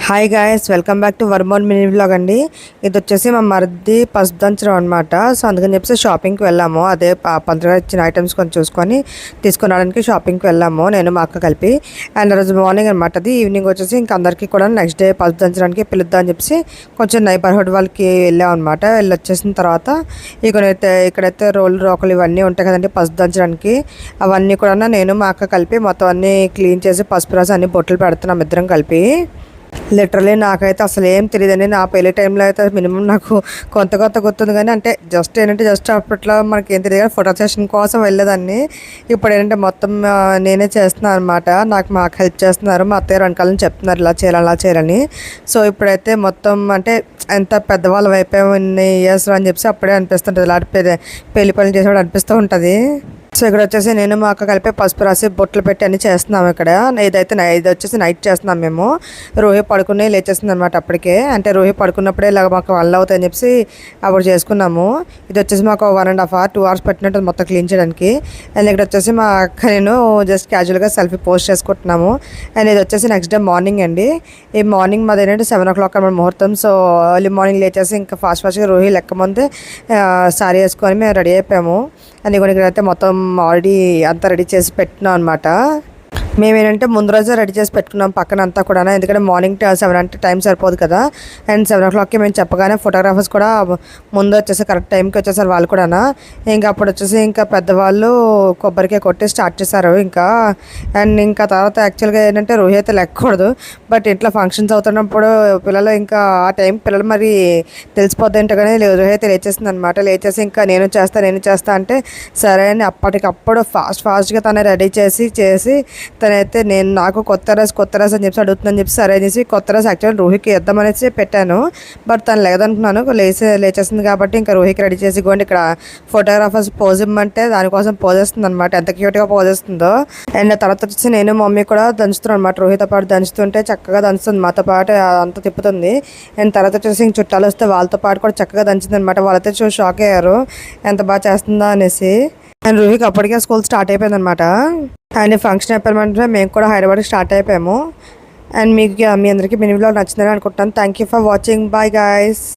Hi guys, welcome back to వర్మోన్ mini vlog అండి. ఇది వచ్చేసి మా మరిది పసుపు దంచడం అనమాట. సో అందుకని చెప్పేసి షాపింగ్కి వెళ్ళాము. అదే పంతుగా ఇచ్చిన ఐటమ్స్ కొంచెం చూసుకొని తీసుకురావడానికి షాపింగ్కి వెళ్ళాము, నేను మా అక్క కలిపి. అండ్ రోజు మార్నింగ్ అనమాట. అది ఈవినింగ్ వచ్చేసి ఇంక అందరికీ కూడా నెక్స్ట్ డే పసుపు దంచడానికి పిలుద్దాం అని చెప్పేసి కొంచెం నైబర్హుడ్ వాళ్ళకి వెళ్ళాం అనమాట. వెళ్ళి వచ్చేసిన తర్వాత ఇక్కడైతే రోకలు ఇవన్నీ ఉంటాయి కదండి పసుపు దంచడానికి. అవన్నీ కూడా నేను మా అక్క కలిపి మొత్తం అన్నీ క్లీన్ చేసి పసుపు రాసి అన్ని బొట్లు పెడుతున్నాం ఇద్దరం కలిపి. లిటరలీ నాకైతే అసలు ఏం తెలియదండి. నా పెళ్లి టైంలో అయితే మినిమం నాకు కొంత గుర్తుంది, కానీ అంటే జస్ట్ అప్పట్లో మనకి ఏం తెలియదు, ఫోటో సెషన్ కోసం వెళ్ళేదాన్ని. ఇప్పుడు ఏంటంటే మొత్తం నేనే చేస్తున్నాను అనమాట. మాకు హెల్ప్ చేస్తున్నారు, మా అత్తయ్య వెనకాలని చెప్తున్నారు ఇలా చేయాలి అలా చేయాలని. సో ఇప్పుడైతే మొత్తం అంటే ఎంత పెద్దవాళ్ళు అయిపోయాము ఇన్ని ఇయర్స్ అని చెప్పేసి అప్పుడే అనిపిస్తుంటుంది, ఇలాంటి పెళ్లి పనులు చేసేవాడు అనిపిస్తూ ఉంటుంది. సో ఇక్కడ వచ్చేసి నేను మా అక్క కలిపి పసుపు రాసి బొట్లు పెట్టి అన్నీ చేస్తున్నాము ఇక్కడ. ఇది వచ్చేసి నైట్ చేస్తున్నాం మేము. రోహి పడుకుని లేచేస్తుంది అనమాట అప్పటికే. అంటే రోహి పడుకున్నప్పుడే ఇలాగ మాకు 1 అవుతాయని చెప్పి అప్పుడు చేసుకున్నాము. ఇది వచ్చేసి మాకు 1.5 hours 2 hours పెట్టినట్టు మొత్తం క్లీన్ చేయడానికి. అండ్ ఇక్కడ వచ్చేసి మా అక్క నేను జస్ట్ క్యాజువల్గా సెల్ఫీ పోస్ట్ చేసుకుంటున్నాము. అండ్ ఇది వచ్చేసి నెక్స్ట్ డే మార్నింగ్ అండి. ఈ మార్నింగ్ మాది ఏంటంటే 7 o'clock మన ముహూర్తం. సో ఎర్లీ మార్నింగ్ లేచేసి ఇంకా ఫాస్ట్గా రోహి లెక్క ముందే సారీ వేసుకొని మేము రెడీ అయిపోయాము. అని కూడా ఇక్కడైతే మొత్తం ఆల్రెడీ అంతా రెడీ చేసి పెట్టినాం అనమాట. మేమేంటంటే ముందు రోజే రెడీ చేసి పెట్టుకున్నాం పక్కన అంతా కూడా, ఎందుకంటే మార్నింగ్ 7 అంటే టైం సరిపోదు కదా. అండ్ 7 o'clockకి మేము చెప్పగానే ఫోటోగ్రాఫర్స్ కూడా ముందు వచ్చేసి కరెక్ట్ టైంకి వచ్చేసారు వాళ్ళు కూడా. ఇంకా అప్పుడు వచ్చేసి ఇంకా పెద్దవాళ్ళు కొబ్బరికాయ కొట్టి స్టార్ట్ చేశారు ఇంకా. అండ్ ఇంకా తర్వాత యాక్చువల్గా ఏంటంటే రోహి అయితే లెక్కకూడదు, బట్ ఇంట్లో ఫంక్షన్స్ అవుతున్నప్పుడు పిల్లలు ఇంకా ఆ టైం పిల్లలు మరి తెలిసిపోద్ది ఏంటో, కానీ రోహి అయితే లేచేసింది అనమాట. లేచేసి ఇంకా నేను చేస్తా అంటే సరే అని అప్పటికప్పుడు ఫాస్ట్గా తను రెడీ చేసి తనైతే నాకు కొత్త రైస్ అని చెప్పి అడుగుతుందని చెప్పి సరే అనేసి కొత్త రైస్ యాక్చువల్ రోహికి ఇద్దామనేసి పెట్టాను. బట్ తను లేదనుకున్నాను, లేచేసింది కాబట్టి ఇంకా రోహికి రెడీ చేసి ఇవ్వండి ఇక్కడ ఫోటోగ్రాఫర్స్ పోజ్ ఇమ్మంటే దానికోసం పోజేస్తుంది అనమాట. ఎంత క్యూట్గా పోజేస్తుందో. అండ్ తర్వాత వచ్చేసి నేను మమ్మీ కూడా దంచుతున్నాను అనమాట. రోహితో పాటు దంచుతుంటే చక్కగా దంచుతుంది, మాతో పాటు అంతా తిప్పుతుంది. అండ్ తర్వాత వచ్చేసి ఇంక చుట్టాలు వస్తే వాళ్ళతో పాటు కూడా చక్కగా దంచింది అనమాట. వాళ్ళైతే షాక్ అయ్యారు ఎంత బాగా చేస్తుందా అనేసి. అండ్ రోహికి అప్పటికే స్కూల్ స్టార్ట్ అయిపోయింది అనమాట. అండ్ ఫంక్షన్ అయిపోయిన మేము కూడా హైదరాబాద్కి స్టార్ట్ అయిపోయాము. అండ్ మీ అందరికీ మినీ వ్లాగ్ నచ్చిందని అనుకుంటున్నాను. Thank you for watching. Bye guys.